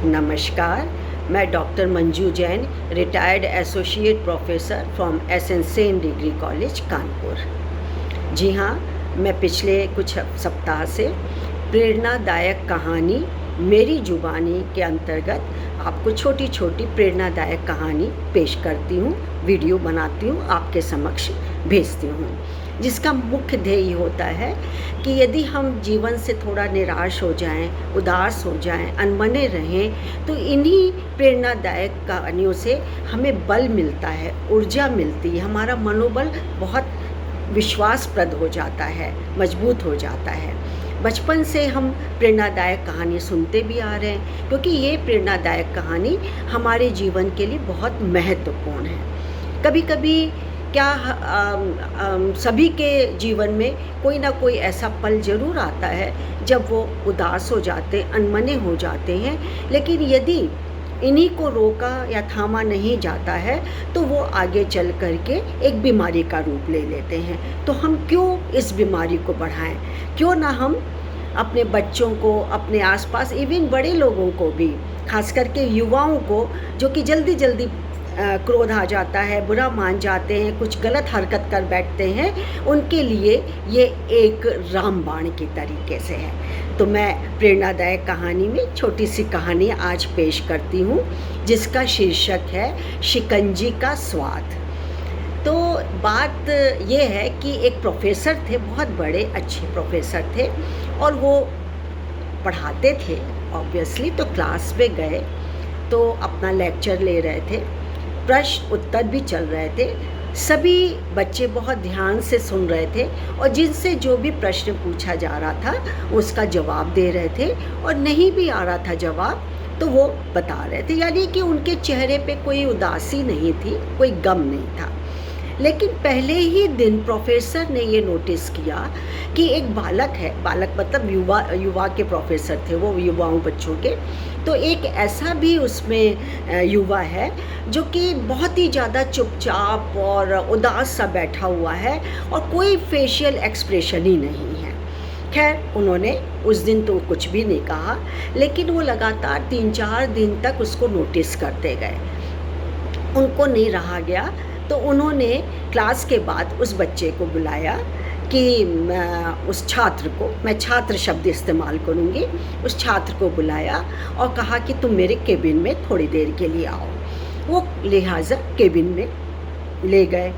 नमस्कार, मैं doctor Manju Jain, retired associate professor from SN Sen degree college Kanpur. जी हाँ, मैं पिछले कुछ सप्ताह से प्रेरणादायक कहानी मेरी जुबानी के अंतर्गत आपको छोटी छोटी प्रेरणादायक कहानी पेश करती हूँ, वीडियो बनाती हूँ, आपके समक्ष भेजती हूँ, जिसका मुख्य ध्येय होता है कि यदि हम जीवन से थोड़ा निराश हो जाएं, उदास हो जाएं, अनमने रहें, तो इन्हीं प्रेरणादायक कहानियों से हमें बल मिलता है, ऊर्जा मिलती है, हमारा मनोबल बहुत विश्वासप्रद हो जाता है, मजबूत हो जाता है। बचपन से हम प्रेरणादायक कहानी सुनते भी आ रहे हैं, क्योंकि ये प्रेरणादायक कहानी हमारे जीवन के लिए बहुत महत्वपूर्ण है। कभी कभी क्या सभी के जीवन में कोई ना कोई ऐसा पल ज़रूर आता है जब वो उदास हो जाते, अनमने हो जाते हैं, लेकिन यदि इन्हीं को रोका या थामा नहीं जाता है तो वो आगे चल कर के एक बीमारी का रूप ले लेते हैं। तो हम क्यों इस बीमारी को बढ़ाएं? क्यों ना हम अपने बच्चों को, अपने आसपास, इवन बड़े लोगों को भी, खास करके युवाओं को जो कि जल्दी जल्दी क्रोध आ जाता है, बुरा मान जाते हैं, कुछ गलत हरकत कर बैठते हैं, उनके लिए ये एक रामबाण की तरीके से है। तो मैं प्रेरणादायक कहानी में छोटी सी कहानी आज पेश करती हूँ, जिसका शीर्षक है शिकंजी का स्वाद। तो बात ये है कि एक प्रोफेसर थे, बहुत बड़े अच्छे प्रोफेसर थे, और वो पढ़ाते थे ऑब्वियसली। तो क्लास में गए तो अपना लेक्चर ले रहे थे, प्रश्न उत्तर भी चल रहे थे, सभी बच्चे बहुत ध्यान से सुन रहे थे और जिनसे जो भी प्रश्न पूछा जा रहा था उसका जवाब दे रहे थे, और नहीं भी आ रहा था जवाब तो वो बता रहे थे, यानी कि उनके चेहरे पे कोई उदासी नहीं थी, कोई गम नहीं था। लेकिन पहले ही दिन प्रोफेसर ने ये नोटिस किया कि एक बालक है, बालक मतलब युवा के प्रोफेसर थे वो, युवाओं बच्चों के। तो एक ऐसा भी उसमें युवा है जो कि बहुत ही ज़्यादा चुपचाप और उदास सा बैठा हुआ है और कोई फेशियल एक्सप्रेशन ही नहीं है। खैर, उन्होंने उस दिन तो कुछ भी नहीं कहा, लेकिन वो लगातार 3-4 दिन तक उसको नोटिस करते गए। उनको नहीं रहा गया तो उन्होंने क्लास के बाद उस बच्चे को बुलाया कि उस छात्र को, मैं छात्र शब्द इस्तेमाल करूँगी, उस छात्र को बुलाया और कहा कि तुम मेरे केबिन में थोड़ी देर के लिए आओ। वो लिहाजा केबिन में ले गए।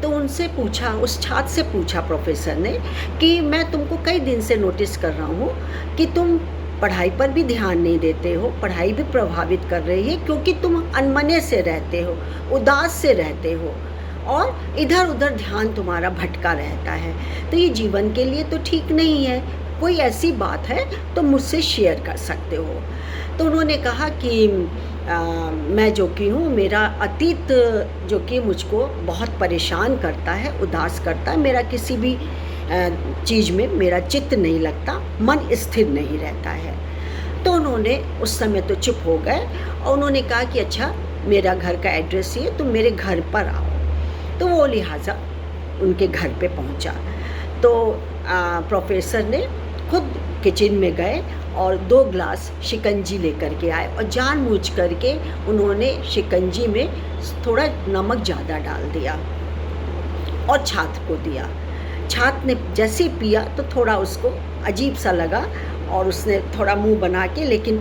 तो उनसे पूछा, उस छात्र से पूछा प्रोफेसर ने कि मैं तुमको कई दिन से नोटिस कर रहा हूँ कि तुम पढ़ाई पर भी ध्यान नहीं देते हो, पढ़ाई भी प्रभावित कर रही है, क्योंकि तुम अनमने से रहते हो, उदास से रहते हो और इधर उधर ध्यान तुम्हारा भटका रहता है। तो ये जीवन के लिए तो ठीक नहीं है, कोई ऐसी बात है तो मुझसे शेयर कर सकते हो। तो उन्होंने कहा कि मैं जो कि हूँ, मेरा अतीत जो कि मुझको बहुत परेशान करता है, उदास करता है, मेरा किसी भी चीज़ में मेरा चित्त नहीं लगता, मन स्थिर नहीं रहता है। तो उन्होंने उस समय तो चुप हो गए और उन्होंने कहा कि अच्छा, मेरा घर का एड्रेस ये, तुम मेरे घर पर आओ। तो वो लिहाजा उनके घर पे पहुंचा। तो प्रोफेसर ने खुद किचन में गए और 2 ग्लास शिकंजी लेकर के आए और जानबूझ करके उन्होंने शिकंजी में थोड़ा नमक ज़्यादा डाल दिया और छात्र को दिया। छात्र ने जैसे पिया तो थोड़ा उसको अजीब सा लगा और उसने थोड़ा मुंह बना के लेकिन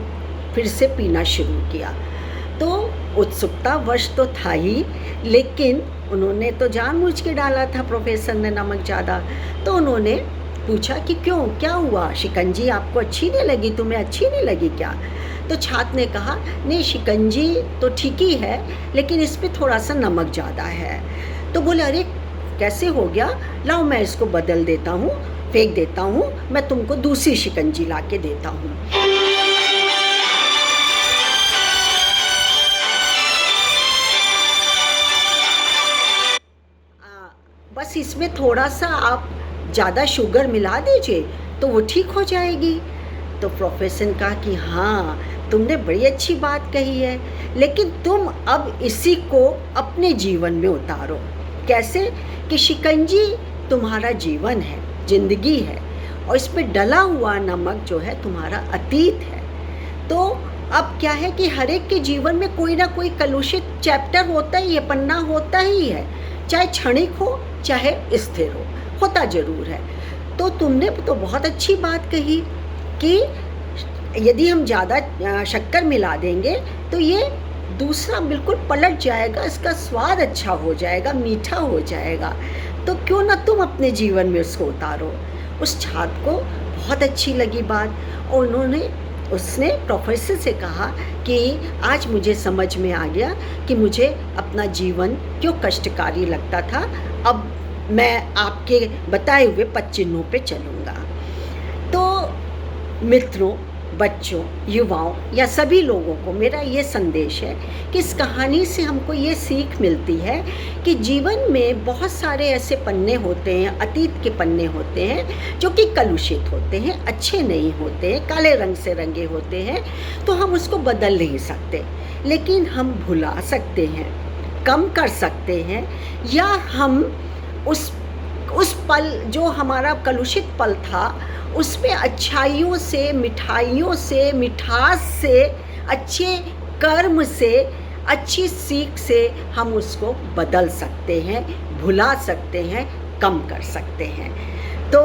फिर से पीना शुरू किया। तो उत्सुकता वश तो था ही, लेकिन उन्होंने तो जानबूझ के डाला था प्रोफेसर ने नमक ज़्यादा। तो उन्होंने पूछा कि क्यों, क्या हुआ, शिकंजी आपको अच्छी नहीं लगी, तुम्हें अच्छी नहीं लगी क्या? तो छात्र ने कहा नहीं, शिकंजी तो ठीक ही है, लेकिन इस पर थोड़ा सा नमक ज़्यादा है। तो बोले अरे कैसे हो गया, लाओ मैं इसको बदल देता हूँ, फेंक देता हूँ, मैं तुमको दूसरी शिकंजी ला के देता हूँ। बस इसमें थोड़ा सा आप ज़्यादा शुगर मिला दीजिए तो वो ठीक हो जाएगी। तो प्रोफेसर ने कहा कि हाँ, तुमने बड़ी अच्छी बात कही है, लेकिन तुम अब इसी को अपने जीवन में उतारो। कैसे? कि शिकंजी तुम्हारा जीवन है, जिंदगी है, और इसमें डला हुआ नमक जो है तुम्हारा अतीत है। तो अब क्या है कि हर एक के जीवन में कोई ना कोई कलुषित चैप्टर होता ही है, पन्ना होता ही है, चाहे क्षणिक हो चाहे स्थिर हो, होता ज़रूर है। तो तुमने तो बहुत अच्छी बात कही कि यदि हम ज़्यादा शक्कर मिला देंगे तो ये दूसरा बिल्कुल पलट जाएगा, इसका स्वाद अच्छा हो जाएगा, मीठा हो जाएगा। तो क्यों ना तुम अपने जीवन में उसको उतारो। उस छात्र को बहुत अच्छी लगी बात और उसने प्रोफेसर से कहा कि आज मुझे समझ में आ गया कि मुझे अपना जीवन क्यों कष्टकारी लगता था, अब मैं आपके बताए हुए पद चिन्हों पे चलूँगा। तो मित्रों, बच्चों, युवाओं या सभी लोगों को मेरा ये संदेश है कि इस कहानी से हमको ये सीख मिलती है कि जीवन में बहुत सारे ऐसे पन्ने होते हैं, अतीत के पन्ने होते हैं जो कि कलुषित होते हैं, अच्छे नहीं होते हैं, काले रंग से रंगे होते हैं। तो हम उसको बदल नहीं सकते, लेकिन हम भुला सकते हैं, कम कर सकते हैं, या हम उस पल जो हमारा कलुषित पल था उसमें अच्छाइयों से, मिठाइयों से, मिठास से, अच्छे कर्म से, अच्छी सीख से हम उसको बदल सकते हैं, भुला सकते हैं, कम कर सकते हैं। तो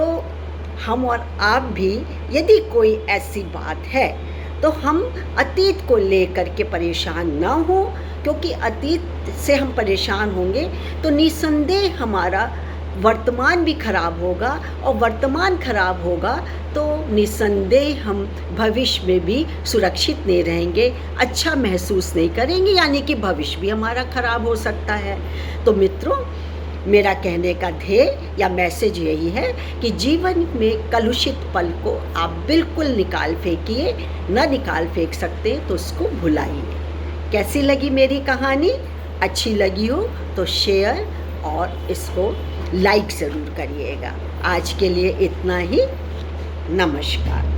हम और आप भी यदि कोई ऐसी बात है तो हम अतीत को लेकर के परेशान ना हो, क्योंकि अतीत से हम परेशान होंगे तो निसंदेह हमारा वर्तमान भी खराब होगा, और वर्तमान खराब होगा तो निसंदेह हम भविष्य में भी सुरक्षित नहीं रहेंगे, अच्छा महसूस नहीं करेंगे, यानी कि भविष्य भी हमारा खराब हो सकता है। तो मित्रों, मेरा कहने का ध्येय या मैसेज यही है कि जीवन में कलुषित पल को आप बिल्कुल निकाल फेंकिए, न निकाल फेंक सकते तो उसको भुलाइए। कैसी लगी मेरी कहानी? अच्छी लगी हो तो शेयर और इसको लाइक ज़रूर करिएगा। आज के लिए इतना ही। नमस्कार।